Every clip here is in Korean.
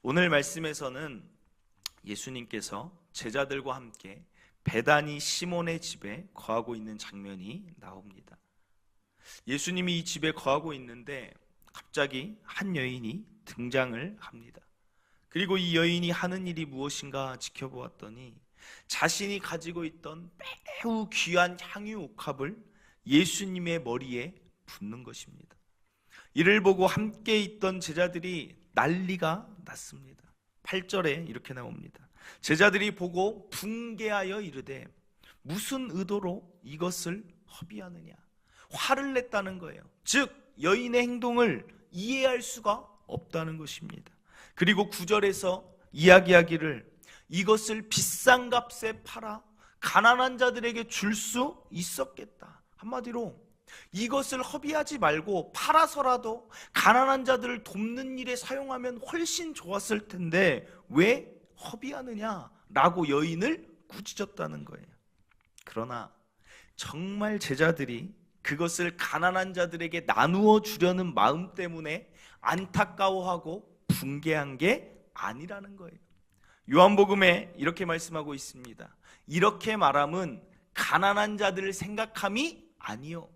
오늘 말씀에서는 예수님께서 제자들과 함께 베다니 시몬의 집에 거하고 있는 장면이 나옵니다. 예수님이 이 집에 거하고 있는데 갑자기 한 여인이 등장을 합니다. 그리고 이 여인이 하는 일이 무엇인가 지켜보았더니 자신이 가지고 있던 매우 귀한 향유 옥합을 예수님의 머리에 붓는 것입니다. 이를 보고 함께 있던 제자들이 난리가 났습니다. 8절에 이렇게 나옵니다. 제자들이 보고 분개하여 이르되 무슨 의도로 이것을 허비하느냐. 화를 냈다는 거예요. 즉 여인의 행동을 이해할 수가 없다는 것입니다. 그리고 9절에서 이야기하기를 이것을 비싼 값에 팔아 가난한 자들에게 줄 수 있었겠다. 한마디로 이것을 허비하지 말고 팔아서라도 가난한 자들을 돕는 일에 사용하면 훨씬 좋았을 텐데 왜 허비하느냐라고 여인을 꾸짖었다는 거예요. 그러나 정말 제자들이 그것을 가난한 자들에게 나누어 주려는 마음 때문에 안타까워하고 분개한 게 아니라는 거예요. 요한복음에 이렇게 말씀하고 있습니다. 이렇게 말함은 가난한 자들을 생각함이 아니요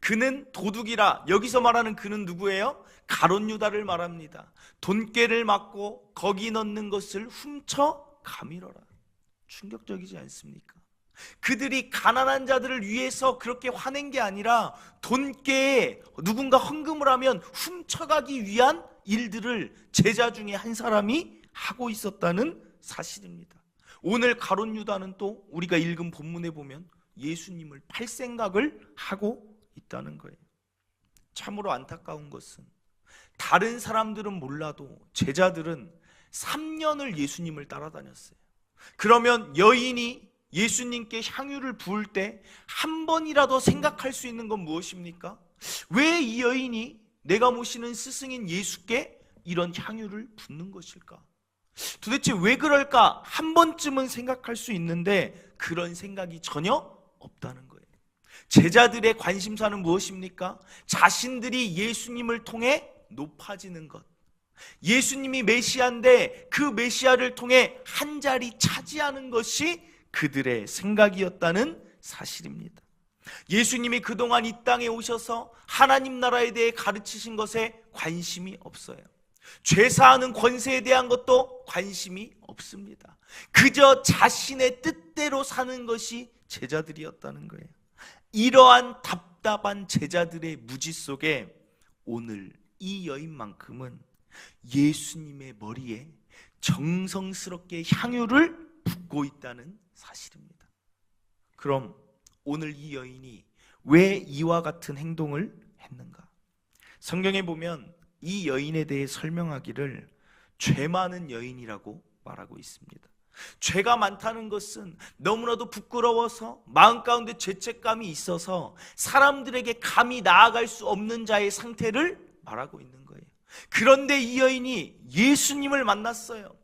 그는 도둑이라. 여기서 말하는 그는 누구예요? 가룟 유다를 말합니다. 돈꾀를 맞고 거기 넣는 것을 훔쳐 가밀어라. 충격적이지 않습니까? 그들이 가난한 자들을 위해서 그렇게 화낸 게 아니라 돈꾀에 누군가 헌금을 하면 훔쳐가기 위한 일들을 제자 중에 한 사람이 하고 있었다는 사실입니다. 오늘 가룟 유다는 또 우리가 읽은 본문에 보면 예수님을 팔 생각을 하고 있다는 거예요. 참으로 안타까운 것은 다른 사람들은 몰라도 제자들은 3년을 예수님을 따라다녔어요. 그러면 여인이 예수님께 향유를 부을 때 한 번이라도 생각할 수 있는 건 무엇입니까? 왜 이 여인이 내가 모시는 스승인 예수께 이런 향유를 붓는 것일까? 도대체 왜 그럴까? 한 번쯤은 생각할 수 있는데 그런 생각이 전혀 없다는 거예요. 제자들의 관심사는 무엇입니까? 자신들이 예수님을 통해 높아지는 것. 예수님이 메시아인데 그 메시아를 통해 한 자리 차지하는 것이 그들의 생각이었다는 사실입니다. 예수님이 그동안 이 땅에 오셔서 하나님 나라에 대해 가르치신 것에 관심이 없어요. 죄사하는 권세에 대한 것도 관심이 없습니다. 그저 자신의 뜻대로 사는 것이 제자들이었다는 거예요. 이러한 답답한 제자들의 무지 속에 오늘 이 여인만큼은 예수님의 머리에 정성스럽게 향유를 붓고 있다는 사실입니다. 그럼 오늘 이 여인이 왜 이와 같은 행동을 했는가? 성경에 보면 이 여인에 대해 설명하기를 죄 많은 여인이라고 말하고 있습니다. 죄가 많다는 것은 너무나도 부끄러워서 마음 가운데 죄책감이 있어서 사람들에게 감히 나아갈 수 없는 자의 상태를 말하고 있는 거예요. 그런데 이 여인이 예수님을 만났어요.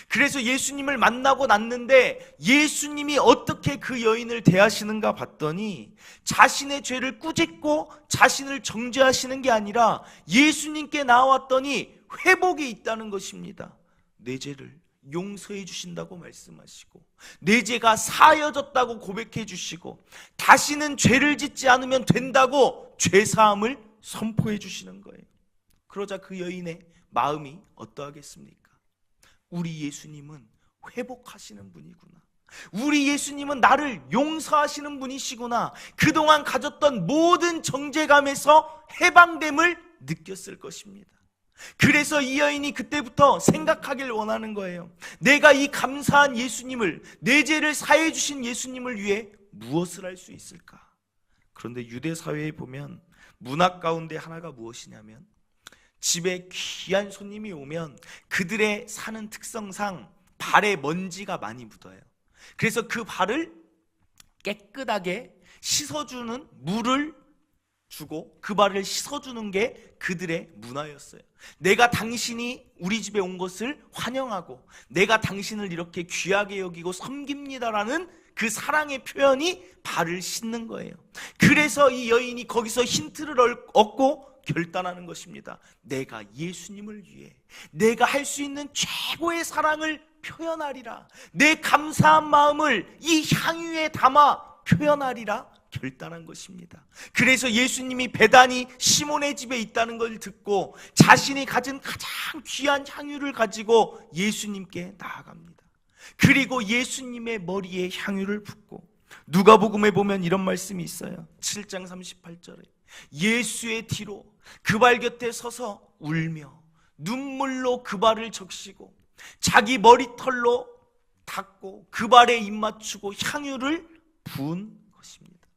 그래서 예수님을 만나고 났는데 예수님이 어떻게 그 여인을 대하시는가 봤더니 자신의 죄를 꾸짖고 자신을 정죄하시는 게 아니라 예수님께 나왔더니 회복이 있다는 것입니다. 내 죄를 용서해 주신다고 말씀하시고 내 죄가 사여졌다고 고백해 주시고 다시는 죄를 짓지 않으면 된다고 죄사함을 선포해 주시는 거예요. 그러자 그 여인의 마음이 어떠하겠습니까? 우리 예수님은 회복하시는 분이구나. 우리 예수님은 나를 용서하시는 분이시구나. 그동안 가졌던 모든 정죄감에서 해방됨을 느꼈을 것입니다. 그래서 이 여인이 그때부터 생각하길 원하는 거예요. 내가 이 감사한 예수님을, 내 죄를 사해 주신 예수님을 위해 무엇을 할 수 있을까? 그런데 유대 사회에 보면 문화 가운데 하나가 무엇이냐면 집에 귀한 손님이 오면 그들의 사는 특성상 발에 먼지가 많이 묻어요. 그래서 그 발을 깨끗하게 씻어주는 물을 주고 그 발을 씻어주는 게 그들의 문화였어요. 내가 당신이 우리 집에 온 것을 환영하고 내가 당신을 이렇게 귀하게 여기고 섬깁니다라는 그 사랑의 표현이 발을 씻는 거예요. 그래서 이 여인이 거기서 힌트를 얻고 결단하는 것입니다. 내가 예수님을 위해 내가 할 수 있는 최고의 사랑을 표현하리라. 내 감사한 마음을 이 향유에 담아 표현하리라 결단한 것입니다. 그래서 예수님이 베다니 시몬의 집에 있다는 걸 듣고 자신이 가진 가장 귀한 향유를 가지고 예수님께 나아갑니다. 그리고 예수님의 머리에 향유를 붓고, 누가복음에 보면 이런 말씀이 있어요. 7장 38절에 예수의 뒤로 그 발 곁에 서서 울며 눈물로 그 발을 적시고 자기 머리털로 닦고 그 발에 입 맞추고 향유를 부은 것입니다.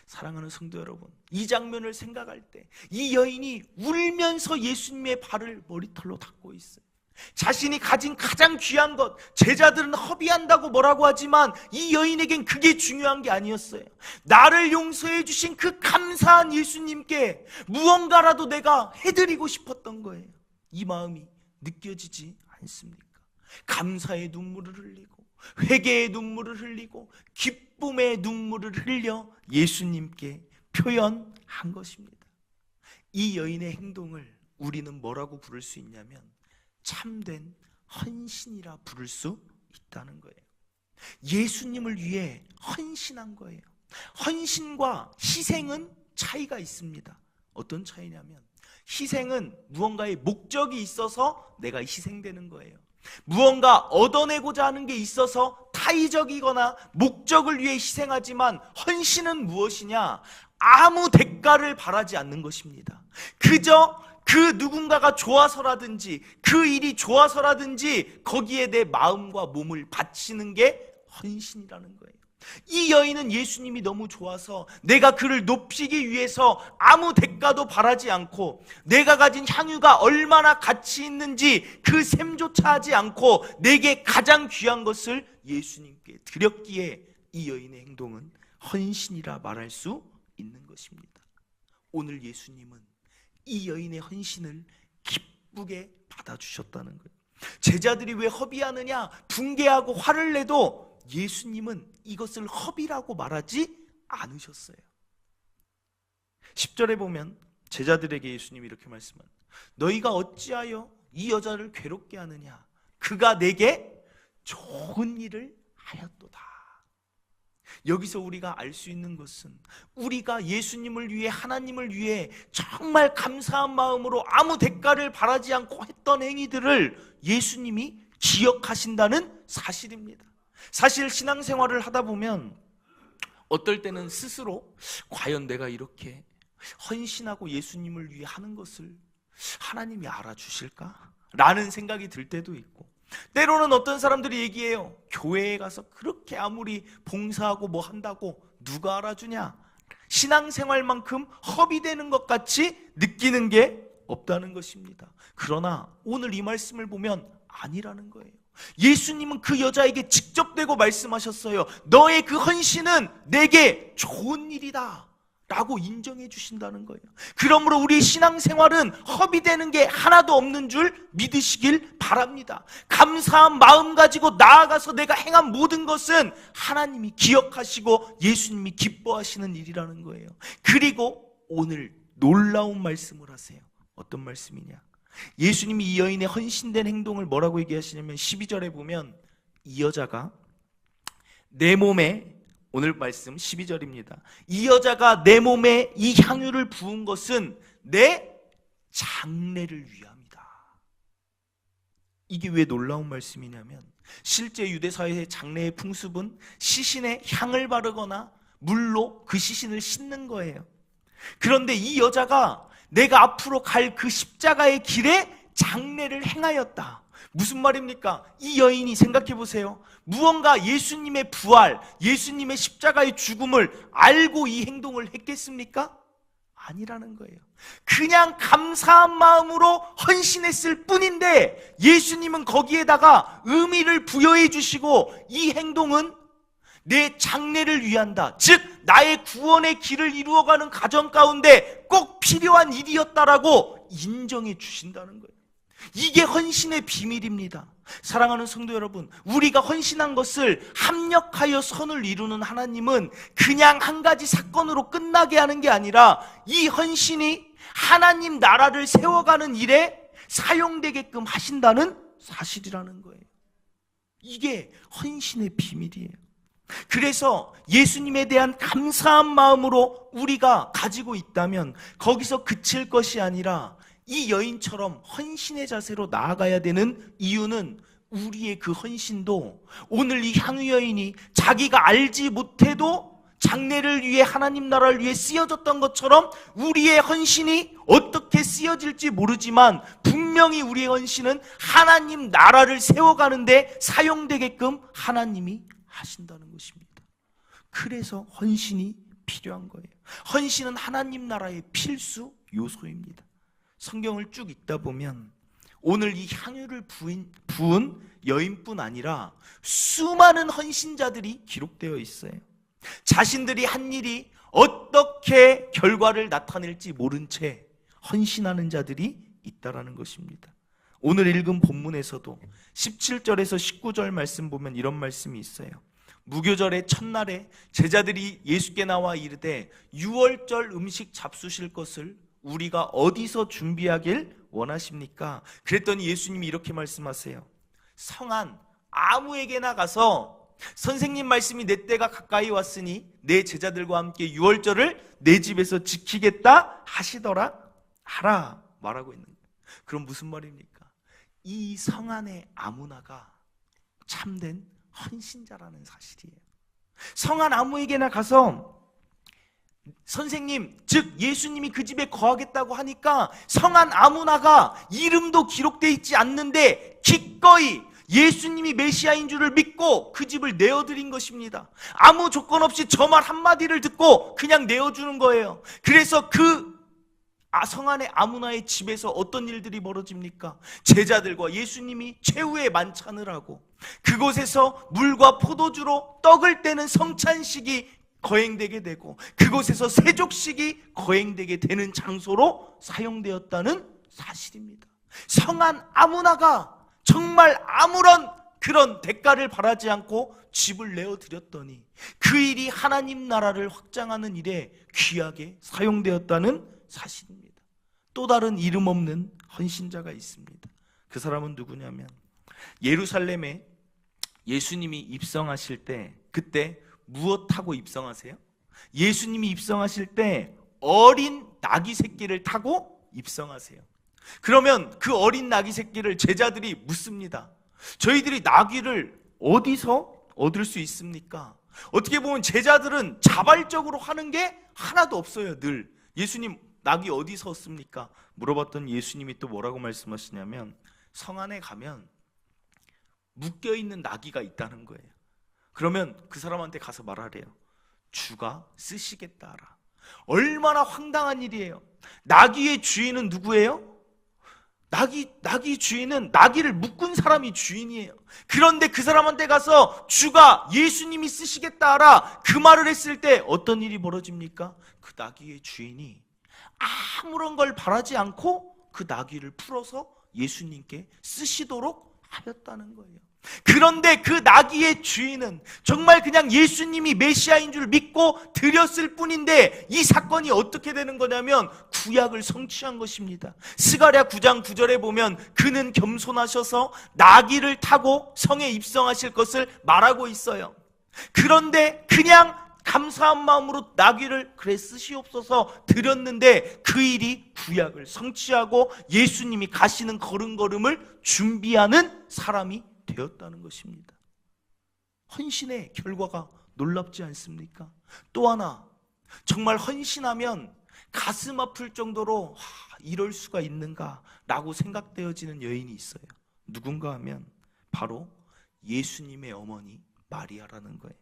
사랑하는 성도 여러분, 이 장면을 생각할 때 이 여인이 울면서 예수님의 발을 머리털로 닦고 있어요. 자신이 가진 가장 귀한 것, 제자들은 허비한다고 뭐라고 하지만 이 여인에겐 그게 중요한 게 아니었어요. 나를 용서해 주신 그 감사한 예수님께 무언가라도 내가 해드리고 싶었던 거예요. 이 마음이 느껴지지 않습니까? 감사의 눈물을 흘리고 회개의 눈물을 흘리고 기쁨의 눈물을 흘려 예수님께 표현한 것입니다. 이 여인의 행동을 우리는 뭐라고 부를 수 있냐면 참된 헌신이라 부를 수 있다는 거예요. 예수님을 위해 헌신한 거예요. 헌신과 희생은 차이가 있습니다. 어떤 차이냐면 희생은 무언가의 목적이 있어서 내가 희생되는 거예요. 무언가 얻어내고자 하는 게 있어서 타의적이거나 목적을 위해 희생하지만 헌신은 무엇이냐? 아무 대가를 바라지 않는 것입니다. 그저 그 누군가가 좋아서라든지 그 일이 좋아서라든지 거기에 내 마음과 몸을 바치는 게 헌신이라는 거예요. 이 여인은 예수님이 너무 좋아서 내가 그를 높이기 위해서 아무 대가도 바라지 않고 내가 가진 향유가 얼마나 가치 있는지 그 셈조차 하지 않고 내게 가장 귀한 것을 예수님께 드렸기에 이 여인의 행동은 헌신이라 말할 수 있는 것입니다. 오늘 예수님은 이 여인의 헌신을 기쁘게 받아주셨다는 거예요. 제자들이 왜 허비하느냐 분개하고 화를 내도 예수님은 이것을 허비라고 말하지 않으셨어요. 10절에 보면 제자들에게 예수님이 이렇게 말씀합니다. 너희가 어찌하여 이 여자를 괴롭게 하느냐? 그가 내게 좋은 일을 하였도다. 여기서 우리가 알 수 있는 것은 우리가 예수님을 위해 하나님을 위해 정말 감사한 마음으로 아무 대가를 바라지 않고 했던 행위들을 예수님이 기억하신다는 사실입니다. 사실 신앙생활을 하다 보면 어떨 때는 스스로 과연 내가 이렇게 헌신하고 예수님을 위해 하는 것을 하나님이 알아주실까? 라는 생각이 들 때도 있고, 때로는 어떤 사람들이 얘기해요. 교회에 가서 그렇게 아무리 봉사하고 뭐 한다고 누가 알아주냐? 신앙생활만큼 허비되는 것 같이 느끼는 게 없다는 것입니다. 그러나 오늘 이 말씀을 보면 아니라는 거예요. 예수님은 그 여자에게 직접 대고 말씀하셨어요. 너의 그 헌신은 내게 좋은 일이다 라고 인정해 주신다는 거예요. 그러므로 우리 신앙생활은 허비되는 게 하나도 없는 줄 믿으시길 바랍니다. 감사한 마음 가지고 나아가서 내가 행한 모든 것은 하나님이 기억하시고 예수님이 기뻐하시는 일이라는 거예요. 그리고 오늘 놀라운 말씀을 하세요. 어떤 말씀이냐? 예수님이 이 여인의 헌신된 행동을 뭐라고 얘기하시냐면 12절에 보면 이 여자가 내 몸에, 오늘 말씀 12절입니다. 이 여자가 내 몸에 이 향유를 부은 것은 내 장례를 위함이다. 이게 왜 놀라운 말씀이냐면 실제 유대사회의 장례의 풍습은 시신에 향을 바르거나 물로 그 시신을 씻는 거예요. 그런데 이 여자가 내가 앞으로 갈 그 십자가의 길에 장례를 행하였다. 무슨 말입니까? 이 여인이 생각해 보세요. 무언가 예수님의 부활, 예수님의 십자가의 죽음을 알고 이 행동을 했겠습니까? 아니라는 거예요. 그냥 감사한 마음으로 헌신했을 뿐인데 예수님은 거기에다가 의미를 부여해 주시고 이 행동은 내 장래를 위한다. 즉 나의 구원의 길을 이루어가는 과정 가운데 꼭 필요한 일이었다라고 인정해 주신다는 거예요. 이게 헌신의 비밀입니다. 사랑하는 성도 여러분, 우리가 헌신한 것을 합력하여 선을 이루는 하나님은 그냥 한 가지 사건으로 끝나게 하는 게 아니라 이 헌신이 하나님 나라를 세워가는 일에 사용되게끔 하신다는 사실이라는 거예요. 이게 헌신의 비밀이에요. 그래서 예수님에 대한 감사한 마음으로 우리가 가지고 있다면 거기서 그칠 것이 아니라 이 여인처럼 헌신의 자세로 나아가야 되는 이유는 우리의 그 헌신도 오늘 이 향유 여인이 자기가 알지 못해도 장래를 위해 하나님 나라를 위해 쓰여졌던 것처럼 우리의 헌신이 어떻게 쓰여질지 모르지만 분명히 우리의 헌신은 하나님 나라를 세워가는데 사용되게끔 하나님이 하신다는 것입니다. 그래서 헌신이 필요한 거예요. 헌신은 하나님 나라의 필수 요소입니다. 성경을 쭉 읽다 보면 오늘 이 향유를 부은 여인뿐 아니라 수많은 헌신자들이 기록되어 있어요. 자신들이 한 일이 어떻게 결과를 나타낼지 모른 채 헌신하는 자들이 있다라는 것입니다. 오늘 읽은 본문에서도 17절에서 19절 말씀 보면 이런 말씀이 있어요. 무교절의 첫날에 제자들이 예수께 나와 이르되 유월절 음식 잡수실 것을 우리가 어디서 준비하길 원하십니까? 그랬더니 예수님이 이렇게 말씀하세요. 성안 아무에게나 가서 선생님 말씀이 내 때가 가까이 왔으니 내 제자들과 함께 유월절을 내 집에서 지키겠다 하시더라 하라 말하고 있는 거예요. 그럼 무슨 말입니까? 이 성안의 아무나가 참된 헌신자라는 사실이에요. 성안 아무에게나 가서 선생님, 즉 예수님이 그 집에 거하겠다고 하니까 성안 아무나가 이름도 기록되어 있지 않는데 기꺼이 예수님이 메시아인 줄을 믿고 그 집을 내어드린 것입니다. 아무 조건 없이 저 말 한마디를 듣고 그냥 내어주는 거예요. 그래서 그 성안의 아무나의 집에서 어떤 일들이 벌어집니까? 제자들과 예수님이 최후의 만찬을 하고 그곳에서 물과 포도주로 떡을 떼는 성찬식이 거행되게 되고 그곳에서 세족식이 거행되게 되는 장소로 사용되었다는 사실입니다. 성안 아무나가 정말 아무런 그런 대가를 바라지 않고 집을 내어드렸더니 그 일이 하나님 나라를 확장하는 일에 귀하게 사용되었다는 사실입니다. 또 다른 이름 없는 헌신자가 있습니다. 그 사람은 누구냐면 예루살렘에 예수님이 입성하실 때 그때 무엇 타고 입성하세요? 예수님이 입성하실 때 어린 나귀 새끼를 타고 입성하세요. 그러면 그 어린 나귀 새끼를 제자들이 묻습니다. 저희들이 나귀를 어디서 얻을 수 있습니까? 어떻게 보면 제자들은 자발적으로 하는 게 하나도 없어요. 늘 예수님 나귀 어디서 얻습니까? 물어봤더니 예수님이 또 뭐라고 말씀하시냐면 성 안에 가면 묶여있는 나귀가 있다는 거예요. 그러면 그 사람한테 가서 말하래요. 주가 쓰시겠다 하라. 얼마나 황당한 일이에요. 나귀의 주인은 누구예요? 나귀 주인은 나귀를 묶은 사람이 주인이에요. 그런데 그 사람한테 가서 주가 예수님이 쓰시겠다 하라 그 말을 했을 때 어떤 일이 벌어집니까? 그 나귀의 주인이 아무런 걸 바라지 않고 그 나귀를 풀어서 예수님께 쓰시도록 하였다는 거예요. 그런데 그 나귀의 주인은 정말 그냥 예수님이 메시아인 줄 믿고 드렸을 뿐인데 이 사건이 어떻게 되는 거냐면 구약을 성취한 것입니다. 스가랴 9장 9절에 보면 그는 겸손하셔서 나귀를 타고 성에 입성하실 것을 말하고 있어요. 그런데 그냥 감사한 마음으로 나귀를 그래 쓰시옵소서 드렸는데 그 일이 구약을 성취하고 예수님이 가시는 걸음걸음을 준비하는 사람이 되었다는 것입니다. 헌신의 결과가 놀랍지 않습니까? 또 하나 정말 헌신하면 가슴 아플 정도로 이럴 수가 있는가 라고 생각되어지는 여인이 있어요. 누군가 하면 바로 예수님의 어머니 마리아라는 거예요.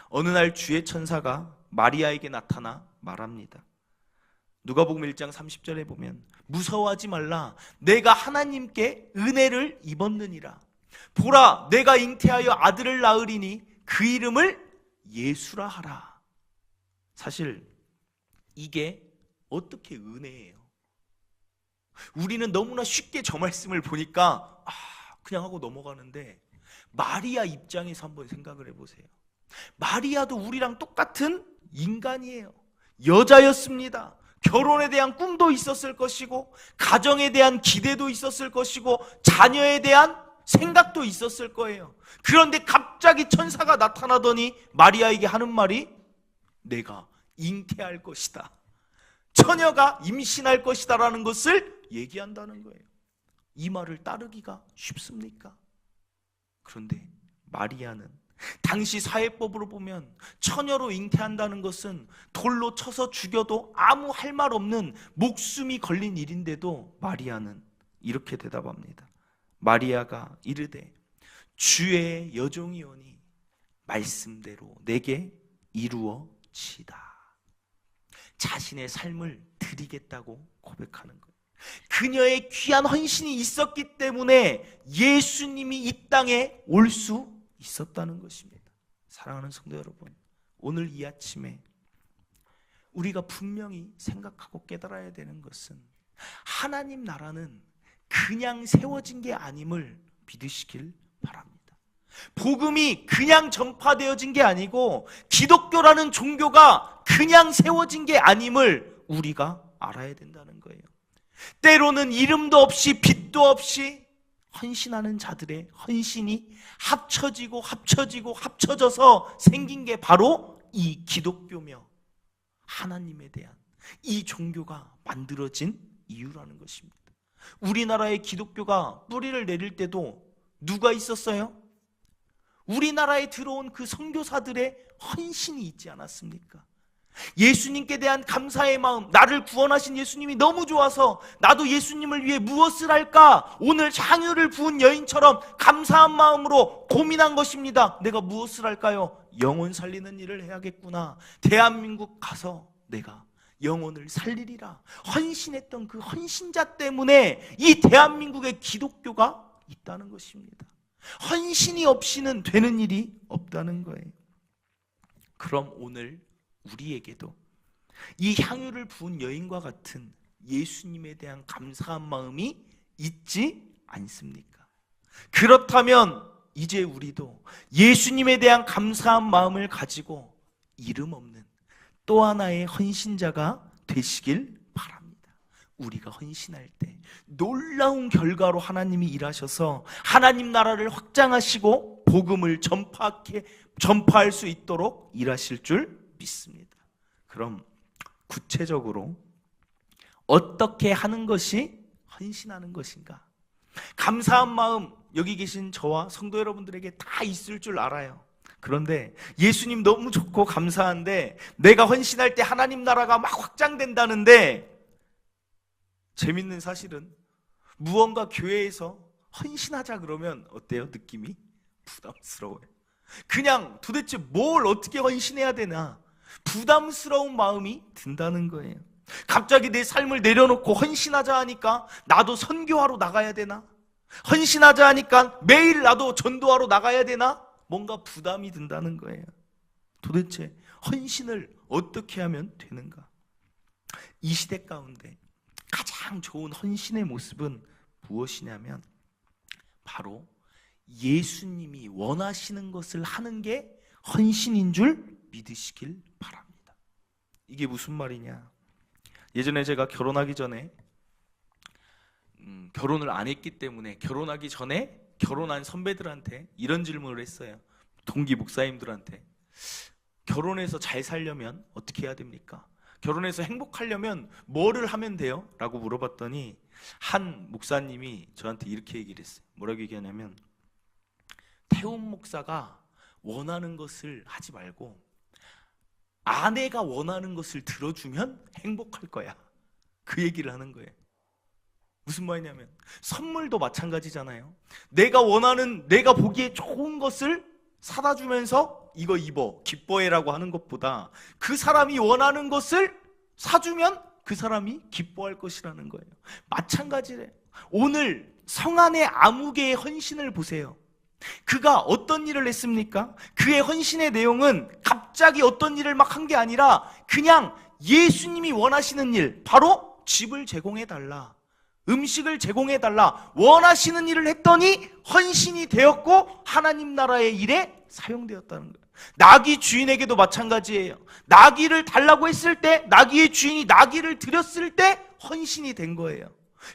어느 날 주의 천사가 마리아에게 나타나 말합니다. 누가복음 1장 30절에 보면 무서워하지 말라 내가 하나님께 은혜를 입었느니라. 보라 내가 잉태하여 아들을 낳으리니 그 이름을 예수라 하라. 사실 이게 어떻게 은혜예요? 우리는 너무나 쉽게 저 말씀을 보니까 그냥 하고 넘어가는데, 마리아 입장에서 한번 생각을 해보세요. 마리아도 우리랑 똑같은 인간이에요. 여자였습니다. 결혼에 대한 꿈도 있었을 것이고, 가정에 대한 기대도 있었을 것이고, 자녀에 대한 생각도 있었을 거예요. 그런데 갑자기 천사가 나타나더니 마리아에게 하는 말이, 내가 잉태할 것이다, 처녀가 임신할 것이다 라는 것을 얘기한다는 거예요. 이 말을 따르기가 쉽습니까? 그런데 마리아는 당시 사회법으로 보면 처녀로 잉태한다는 것은 돌로 쳐서 죽여도 아무 할 말 없는 목숨이 걸린 일인데도 마리아는 이렇게 대답합니다. 마리아가 이르되 주의 여종이오니 말씀대로 내게 이루어지이다. 자신의 삶을 드리겠다고 고백하는 거예요. 그녀의 귀한 헌신이 있었기 때문에 예수님이 이 땅에 올 수 있었다는 것입니다. 사랑하는 성도 여러분, 오늘 이 아침에 우리가 분명히 생각하고 깨달아야 되는 것은, 하나님 나라는 그냥 세워진 게 아님을 믿으시길 바랍니다. 복음이 그냥 전파되어진 게 아니고, 기독교라는 종교가 그냥 세워진 게 아님을 우리가 알아야 된다는 거예요. 때로는 이름도 없이 빛도 없이 헌신하는 자들의 헌신이 합쳐져서 생긴 게 바로 이 기독교며 하나님에 대한 이 종교가 만들어진 이유라는 것입니다. 우리나라의 기독교가 뿌리를 내릴 때도 누가 있었어요? 우리나라에 들어온 그 선교사들의 헌신이 있지 않았습니까? 예수님께 대한 감사의 마음, 나를 구원하신 예수님이 너무 좋아서 나도 예수님을 위해 무엇을 할까? 오늘 향유를 부은 여인처럼 감사한 마음으로 고민한 것입니다. 내가 무엇을 할까요? 영혼 살리는 일을 해야겠구나. 대한민국 가서 내가 영혼을 살리리라. 헌신했던 그 헌신자 때문에 이 대한민국의 기독교가 있다는 것입니다. 헌신이 없이는 되는 일이 없다는 거예요. 그럼 오늘 우리에게도 이 향유를 부은 여인과 같은 예수님에 대한 감사한 마음이 있지 않습니까? 그렇다면 이제 우리도 예수님에 대한 감사한 마음을 가지고 이름 없는 또 하나의 헌신자가 되시길 바랍니다. 우리가 헌신할 때 놀라운 결과로 하나님이 일하셔서 하나님 나라를 확장하시고 복음을 전파할 수 있도록 일하실 줄 믿습니다. 그럼 구체적으로 어떻게 하는 것이 헌신하는 것인가? 감사한 마음 여기 계신 저와 성도 여러분들에게 다 있을 줄 알아요. 그런데 예수님 너무 좋고 감사한데 내가 헌신할 때 하나님 나라가 막 확장된다는데, 재밌는 사실은 무언가 교회에서 헌신하자 그러면 어때요? 느낌이 부담스러워요. 그냥 도대체 뭘 어떻게 헌신해야 되나 부담스러운 마음이 든다는 거예요. 갑자기 내 삶을 내려놓고 헌신하자 하니까 나도 선교하러 나가야 되나? 헌신하자 하니까 매일 나도 전도하러 나가야 되나? 뭔가 부담이 든다는 거예요. 도대체 헌신을 어떻게 하면 되는가? 이 시대 가운데 가장 좋은 헌신의 모습은 무엇이냐면 바로 예수님이 원하시는 것을 하는 게 헌신인 줄 믿으시길 바랍니다. 이게 무슨 말이냐? 예전에 제가 결혼하기 전에 결혼을 안 했기 때문에 결혼하기 전에 결혼한 선배들한테 이런 질문을 했어요. 동기 목사님들한테. 결혼해서 잘 살려면 어떻게 해야 됩니까? 결혼해서 행복하려면 뭐를 하면 돼요? 라고 물어봤더니 한 목사님이 저한테 이렇게 얘기를 했어요. 뭐라고 얘기하냐면, 태훈 목사가 원하는 것을 하지 말고 아내가 원하는 것을 들어주면 행복할 거야. 그 얘기를 하는 거예요. 무슨 말이냐면 선물도 마찬가지잖아요. 내가 원하는, 내가 보기에 좋은 것을 사다 주면서 이거 입어, 기뻐해라고 하는 것보다 그 사람이 원하는 것을 사주면 그 사람이 기뻐할 것이라는 거예요. 마찬가지래요. 오늘 성안의 아무개의 헌신을 보세요. 그가 어떤 일을 했습니까? 그의 헌신의 내용은 갑자기 어떤 일을 막 한 게 아니라 그냥 예수님이 원하시는 일, 바로 집을 제공해 달라. 음식을 제공해달라 원하시는 일을 했더니 헌신이 되었고 하나님 나라의 일에 사용되었다는 거예요. 나귀 주인에게도 마찬가지예요. 나귀를 달라고 했을 때, 나귀의 주인이 나귀를 드렸을 때 헌신이 된 거예요.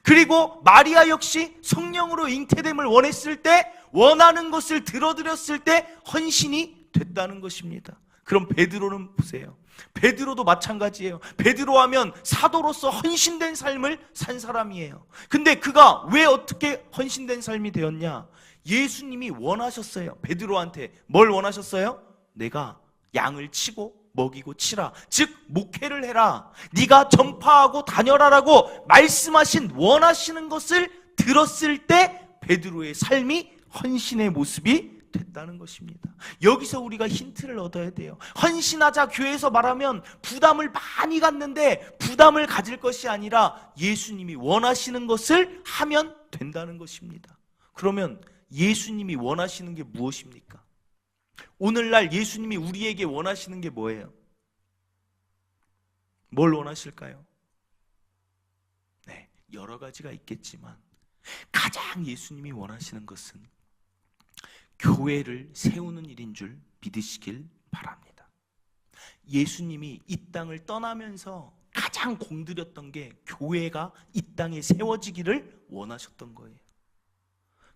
그리고 마리아 역시 성령으로 잉태됨을 원했을 때, 원하는 것을 들어드렸을 때 헌신이 됐다는 것입니다. 그럼 베드로는 보세요. 베드로도 마찬가지예요. 베드로 하면 사도로서 헌신된 삶을 산 사람이에요. 근데 그가 왜 어떻게 헌신된 삶이 되었냐? 예수님이 원하셨어요. 베드로한테 뭘 원하셨어요? 내가 양을 치고 먹이고 치라, 즉 목회를 해라, 네가 전파하고 다녀라라고 말씀하신 원하시는 것을 들었을 때 베드로의 삶이 헌신의 모습이 됐다는 것입니다. 여기서 우리가 힌트를 얻어야 돼요. 헌신하자 교회에서 말하면 부담을 많이 갖는데 부담을 가질 것이 아니라 예수님이 원하시는 것을 하면 된다는 것입니다. 그러면 예수님이 원하시는 게 무엇입니까? 오늘날 예수님이 우리에게 원하시는 게 뭐예요? 뭘 원하실까요? 네, 여러 가지가 있겠지만 가장 예수님이 원하시는 것은 교회를 세우는 일인 줄 믿으시길 바랍니다. 예수님이 이 땅을 떠나면서 가장 공들였던 게 교회가 이 땅에 세워지기를 원하셨던 거예요.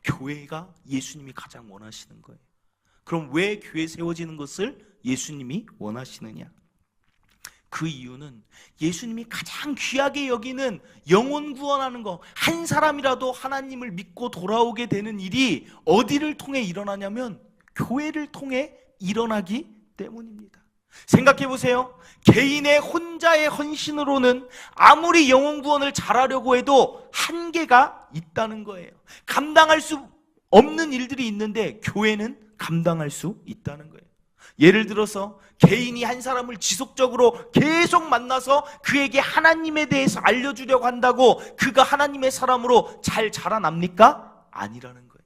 교회가 예수님이 가장 원하시는 거예요. 그럼 왜 교회 세워지는 것을 예수님이 원하시느냐? 그 이유는 예수님이 가장 귀하게 여기는 영혼 구원하는 거, 한 사람이라도 하나님을 믿고 돌아오게 되는 일이 어디를 통해 일어나냐면 교회를 통해 일어나기 때문입니다. 생각해 보세요. 개인의 혼자의 헌신으로는 아무리 영혼 구원을 잘하려고 해도 한계가 있다는 거예요. 감당할 수 없는 일들이 있는데 교회는 감당할 수 있다는 거예요. 예를 들어서 개인이 한 사람을 지속적으로 계속 만나서 그에게 하나님에 대해서 알려주려고 한다고 그가 하나님의 사람으로 잘 자라납니까? 아니라는 거예요.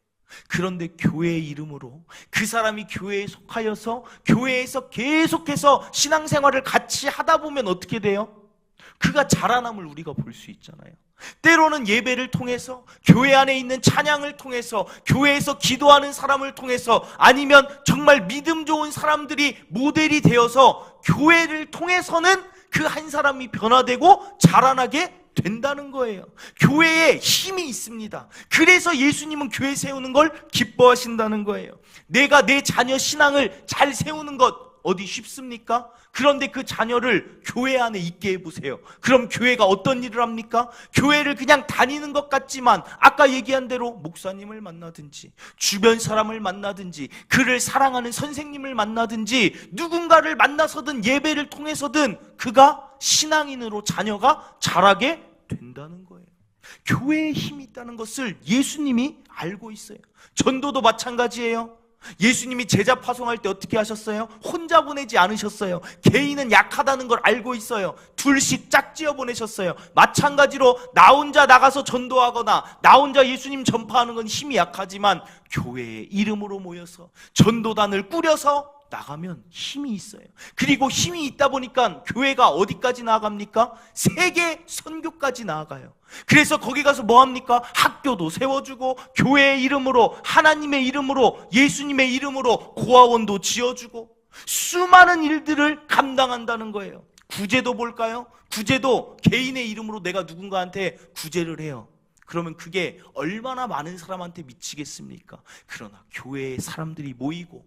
그런데 교회의 이름으로 그 사람이 교회에 속하여서 교회에서 계속해서 신앙생활을 같이 하다 보면 어떻게 돼요? 그가 자라남을 우리가 볼 수 있잖아요. 때로는 예배를 통해서, 교회 안에 있는 찬양을 통해서, 교회에서 기도하는 사람을 통해서, 아니면 정말 믿음 좋은 사람들이 모델이 되어서 교회를 통해서는 그 한 사람이 변화되고 자라나게 된다는 거예요. 교회에 힘이 있습니다. 그래서 예수님은 교회 세우는 걸 기뻐하신다는 거예요. 내가 내 자녀 신앙을 잘 세우는 것 어디 쉽습니까? 그런데 그 자녀를 교회 안에 있게 해보세요. 그럼 교회가 어떤 일을 합니까? 교회를 그냥 다니는 것 같지만 아까 얘기한 대로 목사님을 만나든지 주변 사람을 만나든지 그를 사랑하는 선생님을 만나든지 누군가를 만나서든 예배를 통해서든 그가 신앙인으로 자녀가 자라게 된다는 거예요. 교회에 힘이 있다는 것을 예수님이 알고 있어요. 전도도 마찬가지예요. 예수님이 제자 파송할 때 어떻게 하셨어요? 혼자 보내지 않으셨어요. 개인은 약하다는 걸 알고 있어요. 둘씩 짝지어 보내셨어요. 마찬가지로 나 혼자 나가서 전도하거나 나 혼자 예수님 전파하는 건 힘이 약하지만 교회의 이름으로 모여서 전도단을 꾸려서 나가면 힘이 있어요. 그리고 힘이 있다 보니까 교회가 어디까지 나아갑니까? 세계 선교까지 나아가요. 그래서 거기 가서 뭐 합니까? 학교도 세워주고 교회의 이름으로, 하나님의 이름으로, 예수님의 이름으로 고아원도 지어주고 수많은 일들을 감당한다는 거예요. 구제도 볼까요? 구제도 개인의 이름으로 내가 누군가한테 구제를 해요. 그러면 그게 얼마나 많은 사람한테 미치겠습니까? 그러나 교회에 사람들이 모이고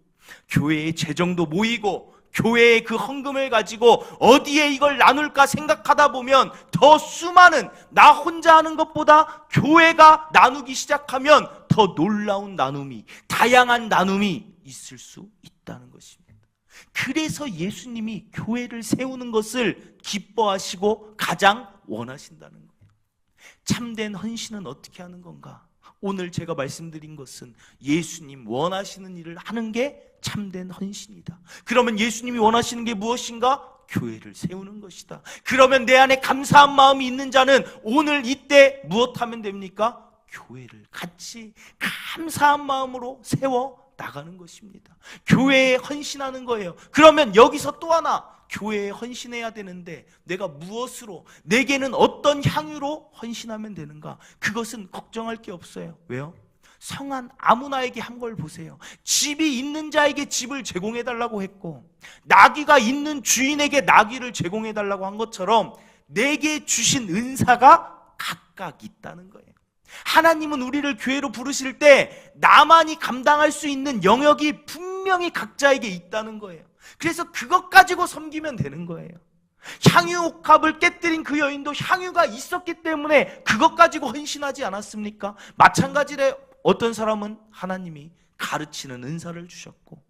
교회의 재정도 모이고 교회의 그 헌금을 가지고 어디에 이걸 나눌까 생각하다 보면 더 수많은, 나 혼자 하는 것보다 교회가 나누기 시작하면 더 놀라운 나눔이, 다양한 나눔이 있을 수 있다는 것입니다. 그래서 예수님이 교회를 세우는 것을 기뻐하시고 가장 원하신다는 거예요. 참된 헌신은 어떻게 하는 건가? 오늘 제가 말씀드린 것은 예수님 원하시는 일을 하는 게 참된 헌신이다. 그러면 예수님이 원하시는 게 무엇인가? 교회를 세우는 것이다. 그러면 내 안에 감사한 마음이 있는 자는 오늘 이때 무엇하면 됩니까? 교회를 같이 감사한 마음으로 세워 나가는 것입니다. 교회에 헌신하는 거예요. 그러면 여기서 또 하나 교회에 헌신해야 되는데 내가 무엇으로, 내게는 어떤 향유로 헌신하면 되는가? 그것은 걱정할 게 없어요. 왜요? 성한 아무나에게 한 걸 보세요. 집이 있는 자에게 집을 제공해달라고 했고, 나귀가 있는 주인에게 나귀를 제공해달라고 한 것처럼 내게 주신 은사가 각각 있다는 거예요. 하나님은 우리를 교회로 부르실 때 나만이 감당할 수 있는 영역이 분명히 각자에게 있다는 거예요. 그래서 그것 가지고 섬기면 되는 거예요. 향유옥합을 깨뜨린 그 여인도 향유가 있었기 때문에 그것 가지고 헌신하지 않았습니까? 마찬가지로 어떤 사람은 하나님이 가르치는 은사를 주셨고,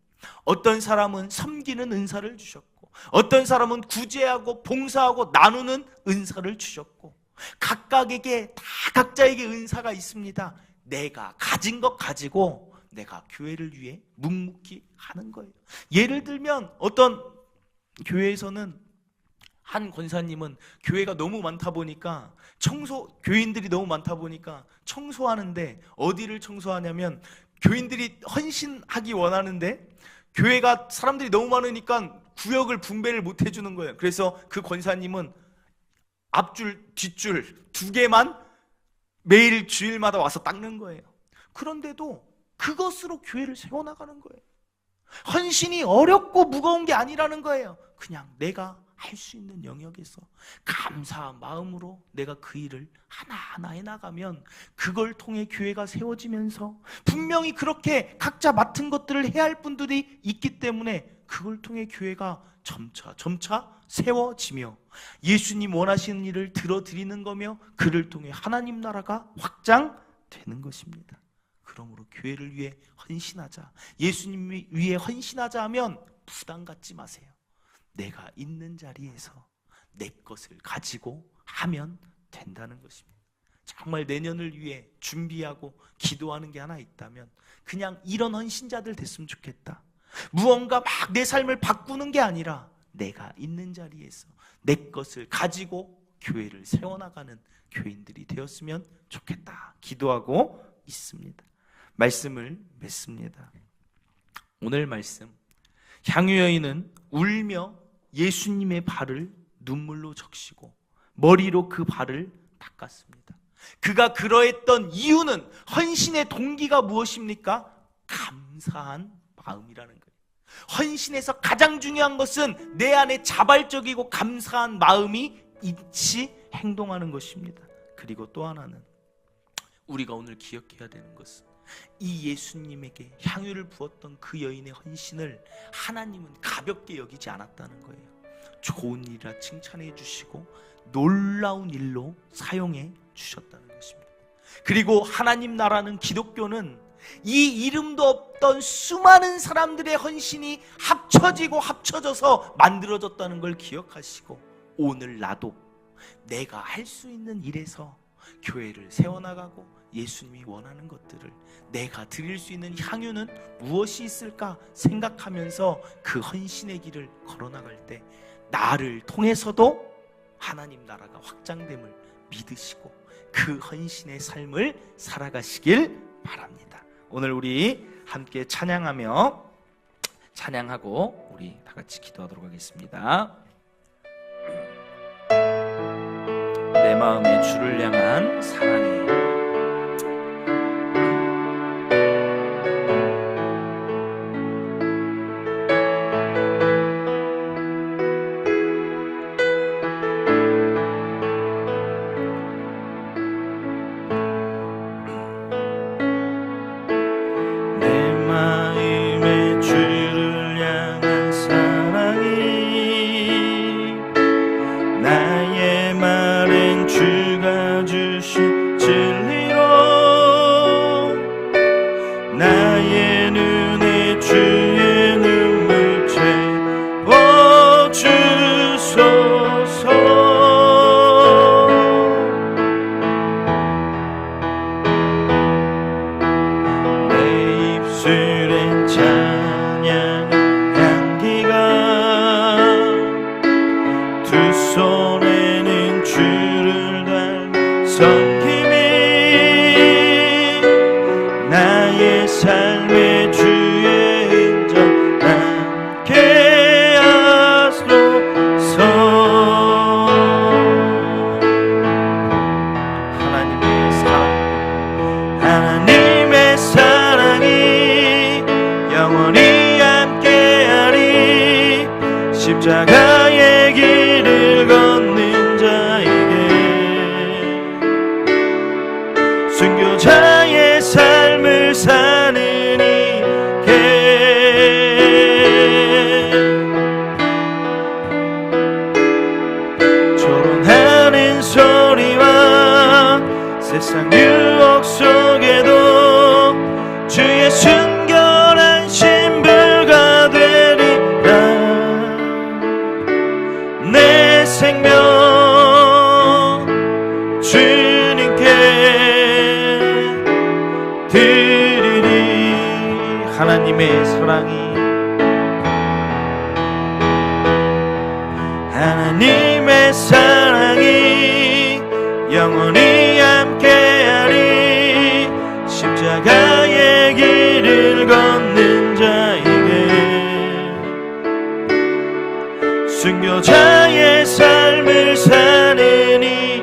어떤 사람은 섬기는 은사를 주셨고, 어떤 사람은 구제하고 봉사하고 나누는 은사를 주셨고, 각각에게 다 각자에게 은사가 있습니다. 내가 가진 것 가지고 내가 교회를 위해 묵묵히 하는 거예요. 예를 들면 어떤 교회에서는 한 권사님은 교회가 너무 많다 보니까 교인들이 너무 많다 보니까 청소하는데, 어디를 청소하냐면 교인들이 헌신하기 원하는데 교회가 사람들이 너무 많으니까 구역을 분배를 못 해주는 거예요. 그래서 그 권사님은 앞줄 뒷줄 2개만 매일 주일마다 와서 닦는 거예요. 그런데도 그것으로 교회를 세워나가는 거예요. 헌신이 어렵고 무거운 게 아니라는 거예요. 그냥 내가 할 수 있는 영역에서 감사한 마음으로 내가 그 일을 하나하나 해나가면 그걸 통해 교회가 세워지면서, 분명히 그렇게 각자 맡은 것들을 해야 할 분들이 있기 때문에 그걸 통해 교회가 점차 세워지며 예수님 원하시는 일을 들어드리는 거며, 그를 통해 하나님 나라가 확장되는 것입니다. 그러므로 교회를 위해 헌신하자, 예수님 위해 헌신하자 하면 부담 갖지 마세요. 내가 있는 자리에서 내 것을 가지고 하면 된다는 것입니다. 정말 내년을 위해 준비하고 기도하는 게 하나 있다면 그냥 이런 헌신자들 됐으면 좋겠다. 무언가 막 내 삶을 바꾸는 게 아니라 내가 있는 자리에서 내 것을 가지고 교회를 세워나가는 교인들이 되었으면 좋겠다 기도하고 있습니다. 말씀을 맺습니다. 오늘 말씀, 향유 여인은 울며 예수님의 발을 눈물로 적시고 머리로 그 발을 닦았습니다. 그가 그러했던 이유는, 헌신의 동기가 무엇입니까? 감사한 마음이라는 거예요. 헌신에서 가장 중요한 것은 내 안에 자발적이고 감사한 마음이 있이 행동하는 것입니다. 그리고 또 하나는 우리가 오늘 기억해야 되는 것은, 이 예수님에게 향유를 부었던 그 여인의 헌신을 하나님은 가볍게 여기지 않았다는 거예요. 좋은 일이라 칭찬해 주시고 놀라운 일로 사용해 주셨다는 것입니다. 그리고 하나님 나라는, 기독교는 이 이름도 없던 수많은 사람들의 헌신이 합쳐져서 만들어졌다는 걸 기억하시고, 오늘 나도 내가 할 수 있는 일에서 교회를 세워나가고 예수님이 원하는 것들을, 내가 드릴 수 있는 향유는 무엇이 있을까 생각하면서 그 헌신의 길을 걸어나갈 때 나를 통해서도 하나님 나라가 확장됨을 믿으시고 그 헌신의 삶을 살아가시길 바랍니다. 오늘 우리 함께 찬양하고 우리 다 같이 기도하도록 하겠습니다. 내 마음에 주를 향한 사랑이 삶의 주의 인정 함께 하소서. 십자가의 길을 걷는 자에게 순교자의 삶을 사는 이게 조롱하는 소리와 세상 유혹 속에도 주의 순결한 신부가 되리라. 내 생명 주님께 드리리. 하나님의 사랑이 하나님의 사랑이 영원히 함께하리. 십자가의 길을 걷는 자에게 순교자의 삶을 사는 이게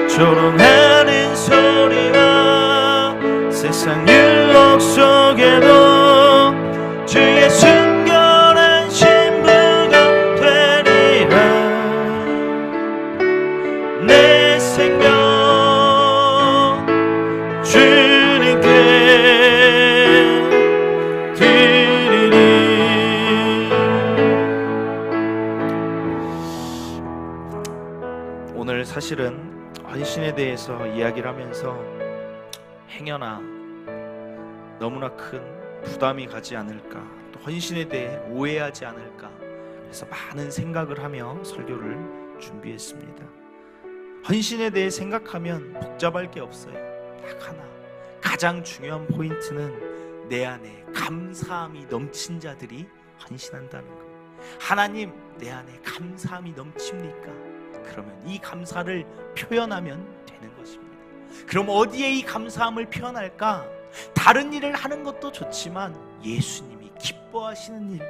조롱하는 소리와 세상 유혹 속에도 주의 순결한 신부가 되리라. 내 생명 주님께 드리리. 오늘 사실은 헌신에 대해서 이야기를 하면서 행여나 너무나 큰 부담이 가지 않을까, 또 헌신에 대해 오해하지 않을까, 그래서 많은 생각을 하며 설교를 준비했습니다. 헌신에 대해 생각하면 복잡할 게 없어요. 딱 하나, 가장 중요한 포인트는 내 안에 감사함이 넘친 자들이 헌신한다는 거예요. 하나님, 내 안에 감사함이 넘칩니까? 그러면 이 감사를 표현하면 되는 것입니다. 그럼 어디에 이 감사함을 표현할까? 다른 일을 하는 것도 좋지만 예수님이 기뻐하시는 일,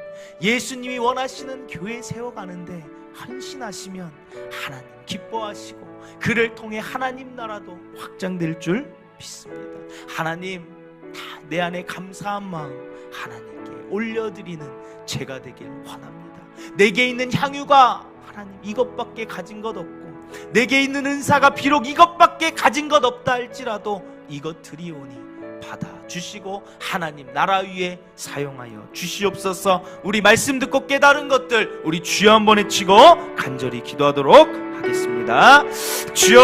예수님이 원하시는 교회 세워가는데 헌신하시면 하나님 기뻐하시고 그를 통해 하나님 나라도 확장될 줄 믿습니다. 하나님, 내 안에 감사한 마음 하나님께 올려드리는 제가 되길 원합니다. 내게 있는 향유가 하나님 이것밖에 가진 것 없고, 내게 있는 은사가 비록 이것밖에 가진 것 없다 할지라도 이것 드리오니 받아주시고 하나님 나라 위에 사용하여 주시옵소서. 우리 말씀 듣고 깨달은 것들 우리 주여 한번 외치고 간절히 기도하도록 하겠습니다. 주여.